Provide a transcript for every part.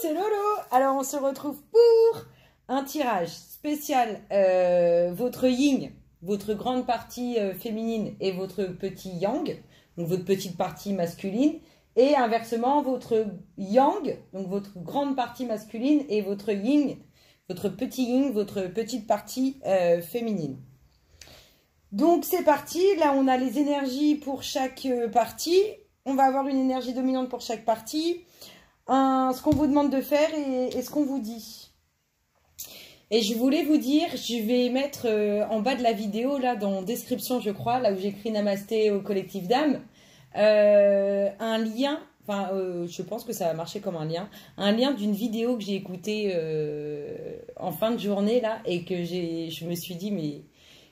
c'est Lolo. Alors on se retrouve pour un tirage spécial, votre yin, votre grande partie féminine et votre petit yang, donc votre petite partie masculine, et inversement votre yang, donc votre grande partie masculine, et votre yin, votre petit yin, votre petite partie féminine. Donc c'est parti, là on a les énergies pour chaque partie, on va avoir une énergie dominante pour chaque partie, ce qu'on vous demande de faire et ce qu'on vous dit. Et je voulais vous dire, je vais mettre en bas de la vidéo, là dans description je crois, là où j'écris Namasté au collectif d'âme, un lien, enfin je pense que ça va marcher comme un lien d'une vidéo que j'ai écoutée en fin de journée là, et que je me suis dit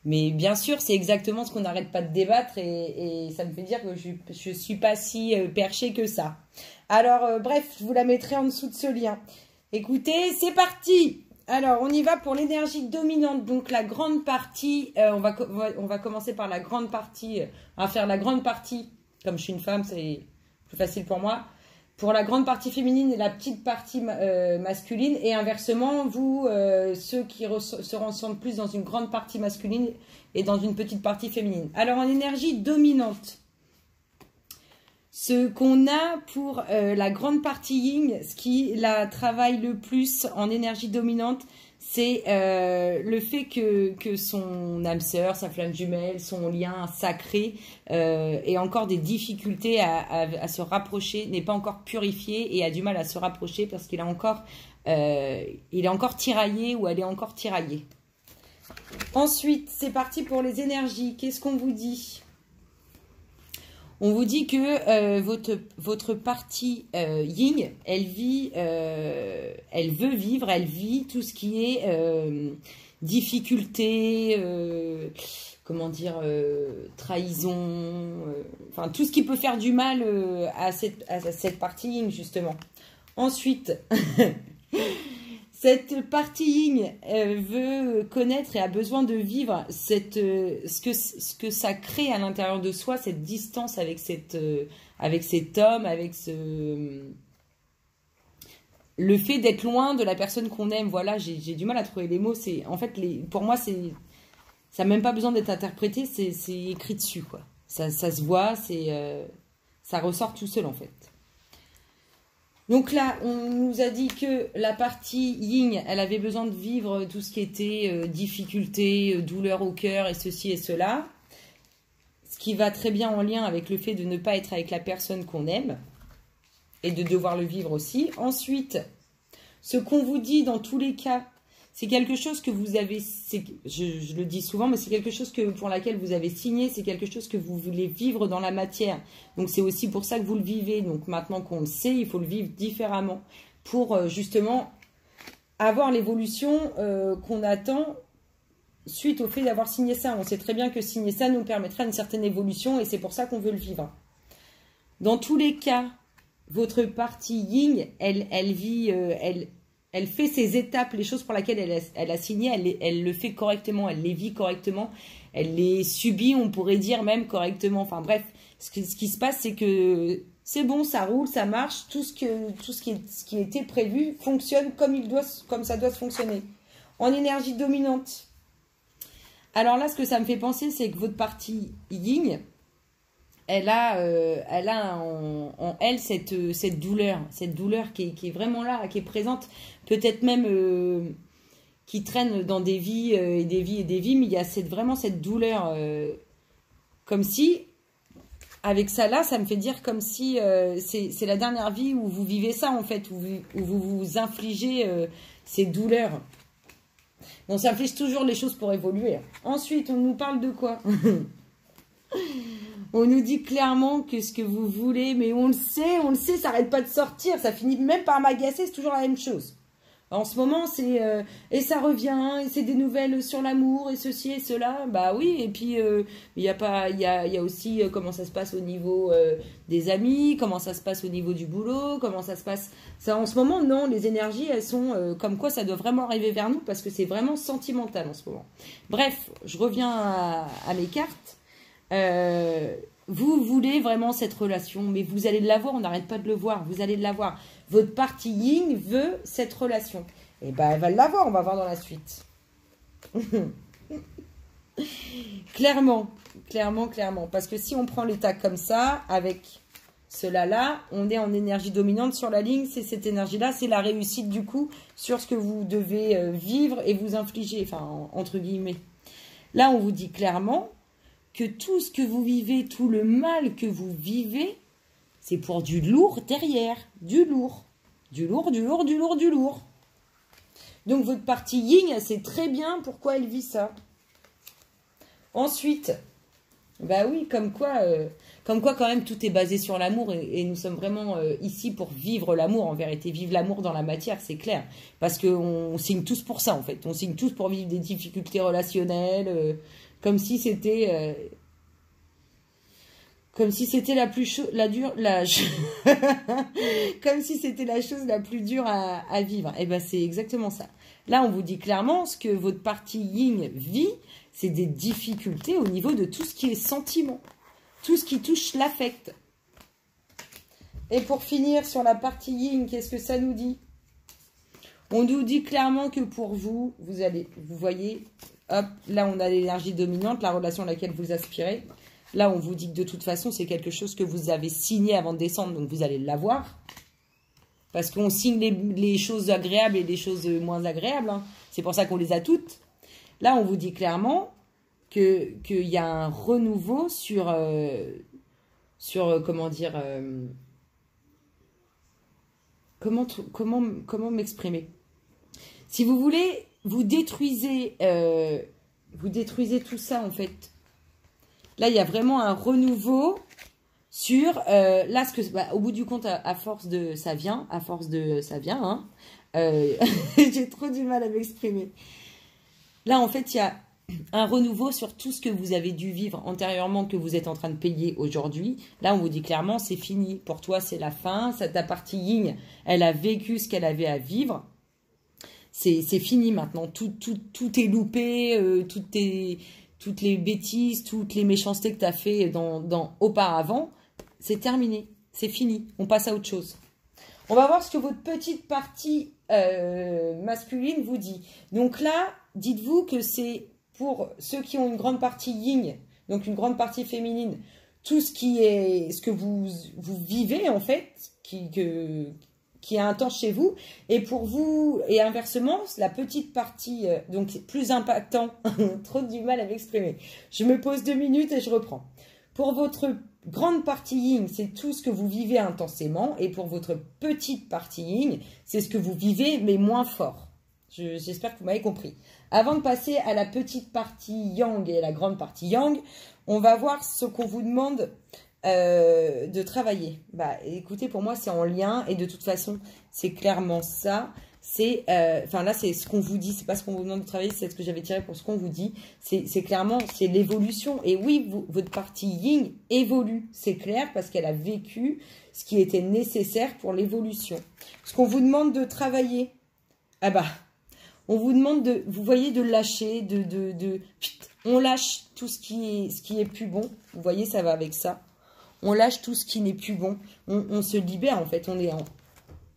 mais bien sûr, c'est exactement ce qu'on n'arrête pas de débattre et ça me fait dire que je ne suis pas si perchée que ça. Alors, bref, je vous la mettrai en dessous de ce lien. Écoutez, c'est parti! Alors, on y va pour l'énergie dominante. Donc, la grande partie, on va commencer par la grande partie. On va faire la grande partie. Comme je suis une femme, c'est plus facile pour moi. Pour la grande partie féminine et la petite partie masculine. Et inversement, vous, ceux qui se ressentent plus dans une grande partie masculine et dans une petite partie féminine. Alors, en énergie dominante, ce qu'on a pour la grande partie yin, ce qui la travaille le plus en énergie dominante, c'est le fait que son âme sœur, sa flamme jumelle, son lien sacré ait encore des difficultés à se rapprocher, n'est pas encore purifié et a du mal à se rapprocher parce qu'il il est encore tiraillé ou elle est encore tiraillée. Ensuite, c'est parti pour les énergies. Qu'est-ce qu'on vous dit ? On vous dit que votre partie yin, elle veut vivre, elle vit tout ce qui est difficulté, comment dire, trahison, enfin tout ce qui peut faire du mal à cette partie yin justement. Ensuite, cette partie yin veut connaître et a besoin de vivre ce que ça crée à l'intérieur de soi, cette distance avec cet homme, avec le fait d'être loin de la personne qu'on aime. Voilà, j'ai du mal à trouver les mots. En fait, pour moi, ça n'a même pas besoin d'être interprété, c'est écrit dessus, quoi. Ça se voit, ça ressort tout seul en fait. Donc là, on nous a dit que la partie yin, elle avait besoin de vivre tout ce qui était difficulté, douleur au cœur et ceci et cela. Ce qui va très bien en lien avec le fait de ne pas être avec la personne qu'on aime et de devoir le vivre aussi. Ensuite, ce qu'on vous dit dans tous les cas, c'est quelque chose que vous avez, je le dis souvent, mais c'est quelque chose pour laquelle vous avez signé, c'est quelque chose que vous voulez vivre dans la matière. Donc c'est aussi pour ça que vous le vivez. Donc maintenant qu'on le sait, il faut le vivre différemment pour justement avoir l'évolution qu'on attend suite au fait d'avoir signé ça. On sait très bien que signer ça nous permettra une certaine évolution et c'est pour ça qu'on veut le vivre. Dans tous les cas, votre partie yin, elle vit, elle fait ses étapes, les choses pour lesquelles elle a signé, elle le fait correctement, elle les vit correctement, elle les subit, on pourrait dire même correctement. Enfin bref, ce qui se passe, c'est que c'est bon, ça roule, ça marche, tout ce qui était prévu fonctionne comme ça doit se fonctionner. En énergie dominante. Alors là, ce que ça me fait penser, c'est que votre partie yin, elle a en elle cette douleur qui est vraiment là, qui est présente, peut-être même qui traîne dans des vies et des vies et des vies, mais il y a vraiment cette douleur, comme si, avec ça là, ça me fait dire comme si c'est la dernière vie où vous vivez ça en fait, où vous vous infligez ces douleurs. On s'inflige toujours les choses pour évoluer. Ensuite, on nous parle de quoi ? On nous dit clairement que ce que vous voulez, mais on le sait, ça n'arrête pas de sortir, ça finit même par m'agacer, c'est toujours la même chose. En ce moment, c'est et ça revient, et c'est des nouvelles sur l'amour, et ceci et cela, bah oui, et puis il y a aussi comment ça se passe au niveau des amis, comment ça se passe au niveau du boulot, comment ça se passe. Ça, en ce moment, non, les énergies, elles sont comme quoi ça doit vraiment arriver vers nous, parce que c'est vraiment sentimental en ce moment. Bref, je reviens à mes cartes. vous voulez vraiment cette relation, mais vous allez l'avoir, on n'arrête pas de le voir, vous allez l'avoir. Votre partie yin veut cette relation. Et ben, elle va l'avoir, on va voir dans la suite. Clairement, clairement, clairement. Parce que si on prend l'état comme ça, avec cela là, on est en énergie dominante sur la ligne, c'est cette énergie-là, c'est la réussite du coup sur ce que vous devez vivre et vous infliger, enfin, entre guillemets. Là, on vous dit clairement que tout ce que vous vivez, tout le mal que vous vivez, c'est pour du lourd derrière, du lourd. Du lourd, du lourd, du lourd, du lourd. Donc, votre partie yin, elle sait très bien pourquoi elle vit ça. Ensuite, bah oui, comme quoi quand même tout est basé sur l'amour et nous sommes vraiment ici pour vivre l'amour, en vérité, vivre l'amour dans la matière, c'est clair. Parce qu'on signe tous pour ça, en fait. On signe tous pour vivre des difficultés relationnelles, comme si c'était comme si c'était comme si c'était la chose la plus dure à vivre. Et ben c'est exactement ça. Là, on vous dit clairement ce que votre partie yin vit, c'est des difficultés au niveau de tout ce qui est sentiment, tout ce qui touche l'affect. Et pour finir sur la partie yin, qu'est-ce que ça nous dit? On nous dit clairement que pour vous, vous voyez, hop, là on a l'énergie dominante, la relation à laquelle vous aspirez. Là, on vous dit que de toute façon, c'est quelque chose que vous avez signé avant de descendre, donc vous allez l'avoir. Parce qu'on signe les choses agréables et les choses moins agréables. Hein. C'est pour ça qu'on les a toutes. Là, on vous dit clairement qu'il y a un renouveau sur comment dire... comment m'exprimer? Si vous voulez, vous détruisez tout ça, en fait. Là, il y a vraiment un renouveau sur... là, au bout du compte, à force de... Ça vient, hein. J'ai trop du mal à m'exprimer. Là, en fait, il y a un renouveau sur tout ce que vous avez dû vivre antérieurement, que vous êtes en train de payer aujourd'hui. Là, on vous dit clairement, c'est fini. Pour toi, c'est la fin. Ta partie yin, elle a vécu ce qu'elle avait à vivre. C'est fini maintenant. Tout est loupé. Toutes les bêtises, toutes les méchancetés que tu as fait auparavant, c'est terminé. C'est fini. On passe à autre chose. On va voir ce que votre petite partie masculine vous dit. Donc là, dites-vous que c'est pour ceux qui ont une grande partie yin, donc une grande partie féminine, tout ce que vous vivez en fait, qui est intense chez vous, et pour vous, et inversement, la petite partie, donc plus impactant, trop du mal à m'exprimer. Je me pose 2 minutes et je reprends. Pour votre grande partie yin, c'est tout ce que vous vivez intensément, et pour votre petite partie yin, c'est ce que vous vivez, mais moins fort. J'espère que vous m'avez compris. Avant de passer à la petite partie yang et la grande partie yang, on va voir ce qu'on vous demande de travailler. Bah, écoutez, pour moi, c'est en lien, et de toute façon, c'est clairement ça. C'est, enfin là, c'est ce qu'on vous dit, c'est pas ce qu'on vous demande de travailler, c'est ce que j'avais tiré pour ce qu'on vous dit. C'est clairement, c'est l'évolution. Et oui, votre partie yin évolue, c'est clair, parce qu'elle a vécu ce qui était nécessaire pour l'évolution. Ce qu'on vous demande de travailler, ah bah, on vous demande de, vous voyez, de lâcher, on lâche tout ce qui est plus bon. Vous voyez, ça va avec ça. On lâche tout ce qui n'est plus bon. On se libère, en fait. On est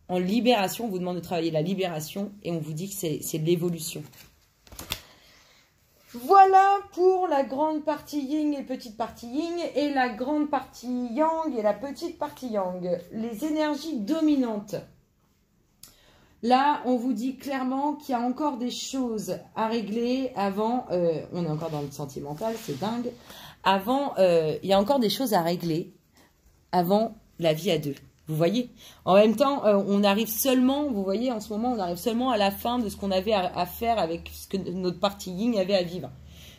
en libération. On vous demande de travailler la libération et on vous dit que c'est de l'évolution. Voilà pour la grande partie yin et petite partie yin et la grande partie yang et la petite partie yang. Les énergies dominantes. Là, on vous dit clairement qu'il y a encore des choses à régler avant... on est encore dans le sentimental, c'est dingue. Il y a encore des choses à régler avant la vie à deux. Vous voyez? En même temps, on arrive seulement, vous voyez, en ce moment, on arrive seulement à la fin de ce qu'on avait à faire avec ce que notre partie yin avait à vivre.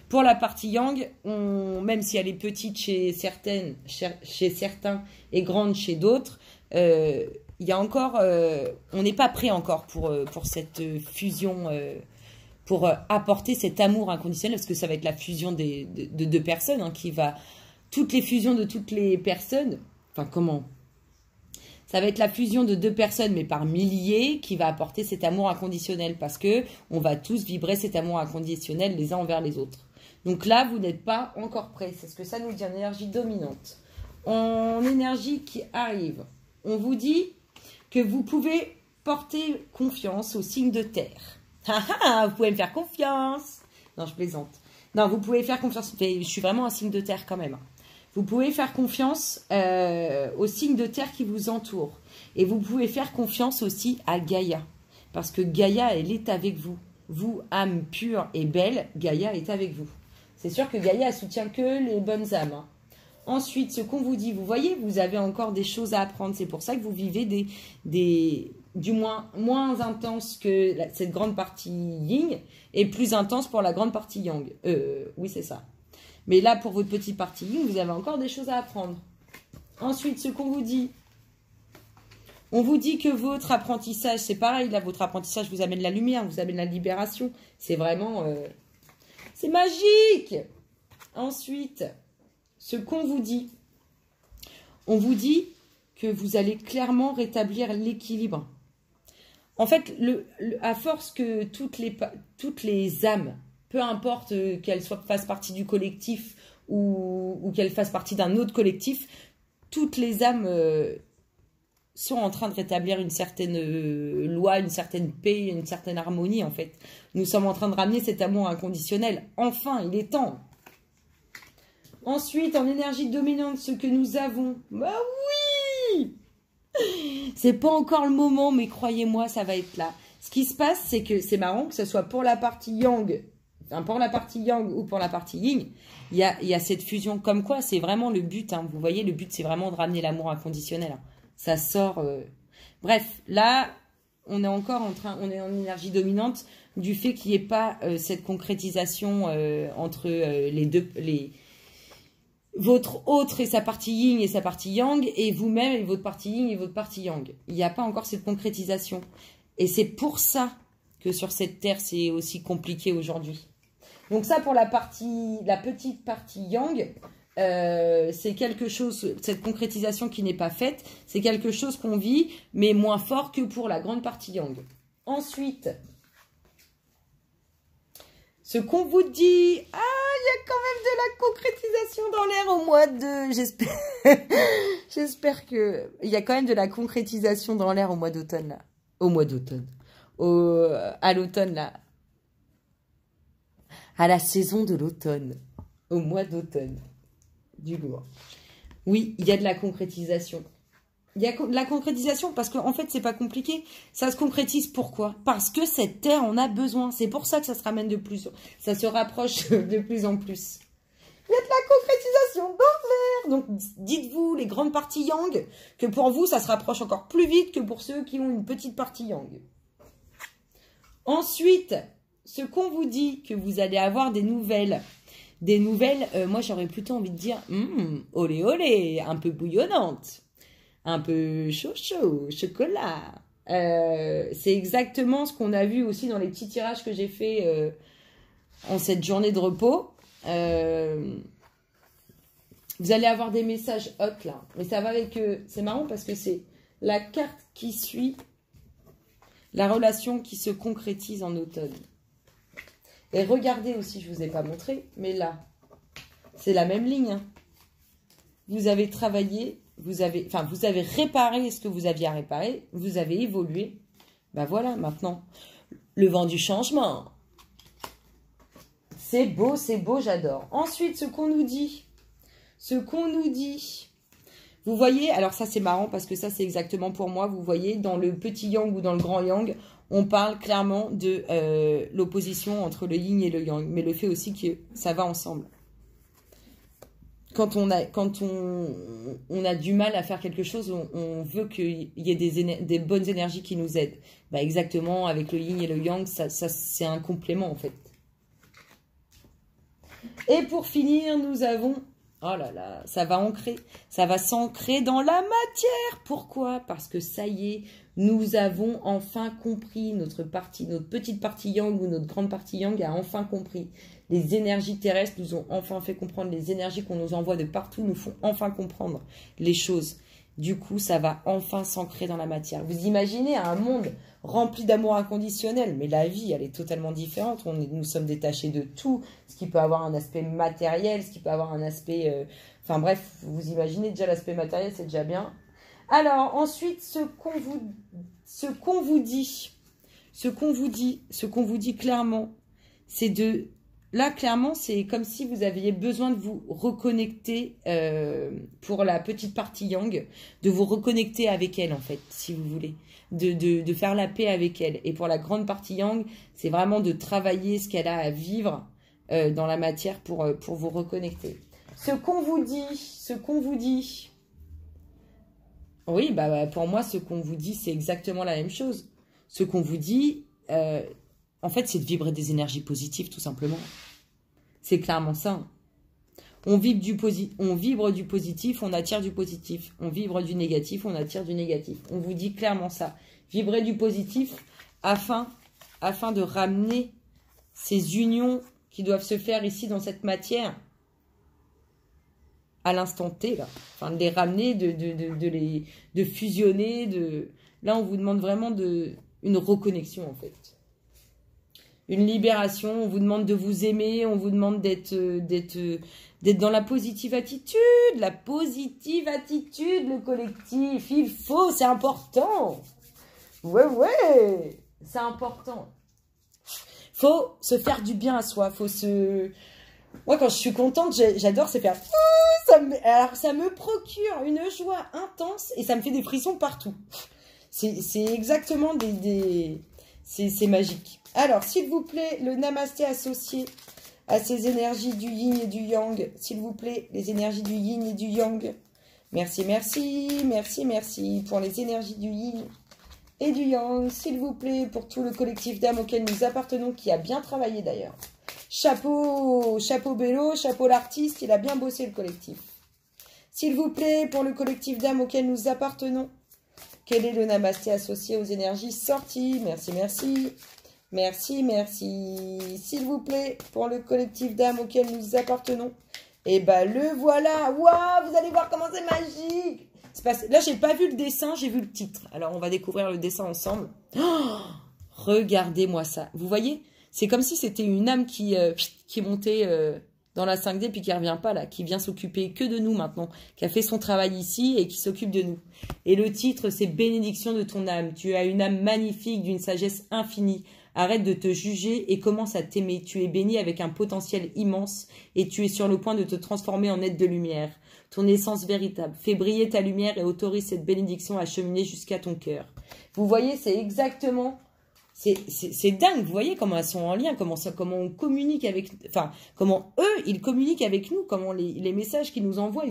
Pour la partie yang, même si elle est petite chez certains et grande chez d'autres, il y a encore, on n'est pas prêt encore pour cette fusion, pour apporter cet amour inconditionnel, parce que ça va être la fusion de 2 personnes, hein, toutes les fusions de toutes les personnes, enfin comment? Ça va être la fusion de 2 personnes, mais par milliers, qui va apporter cet amour inconditionnel, parce que on va tous vibrer cet amour inconditionnel les uns envers les autres. Donc là, vous n'êtes pas encore prêt. C'est ce que ça nous dit en énergie dominante. En énergie qui arrive, on vous dit que vous pouvez porter confiance au signe de terre. Vous pouvez me faire confiance. Non, je plaisante. Non, vous pouvez faire confiance. Je suis vraiment un signe de terre quand même. Vous pouvez faire confiance au signe de terre qui vous entoure. Et vous pouvez faire confiance aussi à Gaïa. Parce que Gaïa, elle est avec vous. Vous, âme pure et belle, Gaïa est avec vous. C'est sûr que Gaïa, elle soutient que les bonnes âmes. Hein. Ensuite, ce qu'on vous dit, vous voyez, vous avez encore des choses à apprendre. C'est pour ça que vous vivez du moins intenses que cette grande partie yin et plus intense pour la grande partie yang. Oui, c'est ça. Mais là, pour votre petite partie yin, vous avez encore des choses à apprendre. Ensuite, ce qu'on vous dit, on vous dit que votre apprentissage, c'est pareil, là, votre apprentissage vous amène la lumière, vous amène la libération. C'est vraiment... c'est magique. Ensuite, ce qu'on vous dit, on vous dit que vous allez clairement rétablir l'équilibre. En fait, à force que toutes les âmes, peu importe qu'elles fassent partie du collectif ou qu'elles fassent partie d'un autre collectif, toutes les âmes sont en train de rétablir une certaine loi, une certaine paix, une certaine harmonie en fait. Nous sommes en train de ramener cet amour inconditionnel. Enfin, il est temps. Ensuite, en énergie dominante, ce que nous avons... Bah oui! C'est pas encore le moment, mais croyez-moi, ça va être là. Ce qui se passe, c'est que c'est marrant, que ce soit pour la partie yang, enfin pour la partie yang ou pour la partie yin, il y a cette fusion. Comme quoi, c'est vraiment le but. Hein. Vous voyez, le but, c'est vraiment de ramener l'amour inconditionnel. Hein. Ça sort... Bref, là, on est encore on est en énergie dominante du fait qu'il n'y ait pas cette concrétisation entre votre autre et sa partie yin et sa partie yang, et vous-même et votre partie yin et votre partie yang. Il n'y a pas encore cette concrétisation. Et c'est pour ça que sur cette terre, c'est aussi compliqué aujourd'hui. Donc ça, pour la petite partie yang, c'est quelque chose, cette concrétisation qui n'est pas faite, c'est quelque chose qu'on vit, mais moins fort que pour la grande partie yang. Ensuite, ce qu'on vous dit... Ah, il y a quand même de la concrétisation dans l'air au mois de... J'espère que... Il y a quand même de la concrétisation dans l'air au mois d'automne, là. Au mois d'automne. À l'automne, là. À la saison de l'automne. Au mois d'automne. Du lourd. Oui, il y a de la concrétisation. Il y a de la concrétisation parce qu'en fait, c'est pas compliqué. Ça se concrétise pourquoi? Parce que cette terre en a besoin. C'est pour ça que ça se ramène de plus. Ça se rapproche de plus en plus. Il y a de la concrétisation dans l'air. Donc, dites-vous, les grandes parties yang, que pour vous, ça se rapproche encore plus vite que pour ceux qui ont une petite partie yang. Ensuite, ce qu'on vous dit, que vous allez avoir des nouvelles. Des nouvelles, moi, j'aurais plutôt envie de dire, olé olé, un peu bouillonnante. Un peu chaud, chocolat. C'est exactement ce qu'on a vu aussi dans les petits tirages que j'ai fait en cette journée de repos. Vous allez avoir des messages hot là. Mais ça va avec... c'est marrant parce que c'est la carte qui suit la relation qui se concrétise en automne. Et regardez aussi, je ne vous ai pas montré, mais là, c'est la même ligne. Hein. Vous avez travaillé... vous avez réparé ce que vous aviez à réparer, vous avez évolué. Ben voilà, maintenant, le vent du changement. C'est beau, j'adore. Ensuite, ce qu'on nous dit, vous voyez, alors ça c'est marrant parce que ça c'est exactement pour moi, vous voyez, dans le petit yang ou dans le grand yang, on parle clairement de l'opposition entre le yin et le yang, mais le fait aussi que ça va ensemble. Quand on a du mal à faire quelque chose, on veut qu'il y ait des bonnes énergies qui nous aident. Bah exactement, avec le yin et le yang, ça c'est un complément en fait. Et pour finir, nous avons... Oh là là, ça va s'ancrer dans la matière. Pourquoi? Parce que ça y est, nous avons enfin compris, notre petite partie yang ou notre grande partie yang a enfin compris. Les énergies terrestres nous ont enfin fait comprendre, les énergies qu'on nous envoie de partout nous font enfin comprendre les choses. Du coup, ça va enfin s'ancrer dans la matière. Vous imaginez un monde rempli d'amour inconditionnel. Mais la vie, elle est totalement différente. Nous sommes détachés de tout, ce qui peut avoir un aspect matériel, ce qui peut avoir un aspect... Enfin bref, vous imaginez déjà l'aspect matériel, c'est déjà bien. Alors, ensuite, ce qu'on vous dit clairement, c'est de... Là, clairement, c'est comme si vous aviez besoin de vous reconnecter pour la petite partie yang, de vous reconnecter avec elle, en fait, si vous voulez, de faire la paix avec elle. Et pour la grande partie yang, c'est vraiment de travailler ce qu'elle a à vivre dans la matière pour vous reconnecter. Ce qu'on vous dit, oui, bah, pour moi, ce qu'on vous dit, c'est exactement la même chose. Ce qu'on vous dit, en fait, c'est de vibrer des énergies positives, tout simplement. C'est clairement ça. On vibre du positif, on attire du positif. On vibre du négatif, on attire du négatif. On vous dit clairement ça. Vibrez du positif afin de ramener ces unions qui doivent se faire ici dans cette matière à l'instant T, là. Enfin, de les ramener, de fusionner. Là, on vous demande vraiment une reconnexion, en fait. Une libération, on vous demande de vous aimer, on vous demande d'être dans la positive attitude, le collectif, il faut, c'est important. Ouais, c'est important. Faut se faire du bien à soi, Moi, quand je suis contente, j'adore se faire... Alors, ça me procure une joie intense et ça me fait des frissons partout. C'est exactement c'est magique. Alors, s'il vous plaît, le namasté associé à ces énergies du yin et du yang. S'il vous plaît, les énergies du yin et du yang. Merci, merci, merci, merci pour les énergies du yin et du yang. S'il vous plaît, pour tout le collectif d'âmes auquel nous appartenons, qui a bien travaillé d'ailleurs. Chapeau Bello, chapeau l'artiste, il a bien bossé le collectif. S'il vous plaît, pour le collectif d'âmes auquel nous appartenons, quel est le namasté associé aux énergies sorties? Merci, merci. Merci, merci. S'il vous plaît, pour le collectif d'âmes auquel nous appartenons. Et ben le voilà. Waouh, vous allez voir comment c'est magique. Là, j'ai pas vu le dessin, j'ai vu le titre. Alors, on va découvrir le dessin ensemble. Oh, regardez-moi ça. Vous voyez? C'est comme si c'était une âme qui montait dans la 5D puis qui ne revient pas là, qui vient s'occuper que de nous maintenant, qui a fait son travail ici et qui s'occupe de nous. Et le titre, c'est « Bénédiction de ton âme ». Tu as une âme magnifique, d'une sagesse infinie. Arrête de te juger et commence à t'aimer. Tu es béni avec un potentiel immense et tu es sur le point de te transformer en être de lumière. Ton essence véritable. Fais briller ta lumière et autorise cette bénédiction à cheminer jusqu'à ton cœur. Vous voyez, c'est exactement... C'est dingue, vous voyez comment elles sont en lien, comment on communique avec... Enfin, comment eux, ils communiquent avec nous, comment les messages qu'ils nous envoient,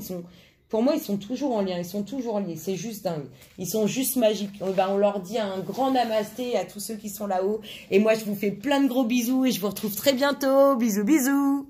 pour moi, ils sont toujours en lien, ils sont toujours liés, c'est juste dingue. Ils sont juste magiques. On leur dit un grand namasté à tous ceux qui sont là-haut. Et moi, je vous fais plein de gros bisous et je vous retrouve très bientôt. Bisous, bisous.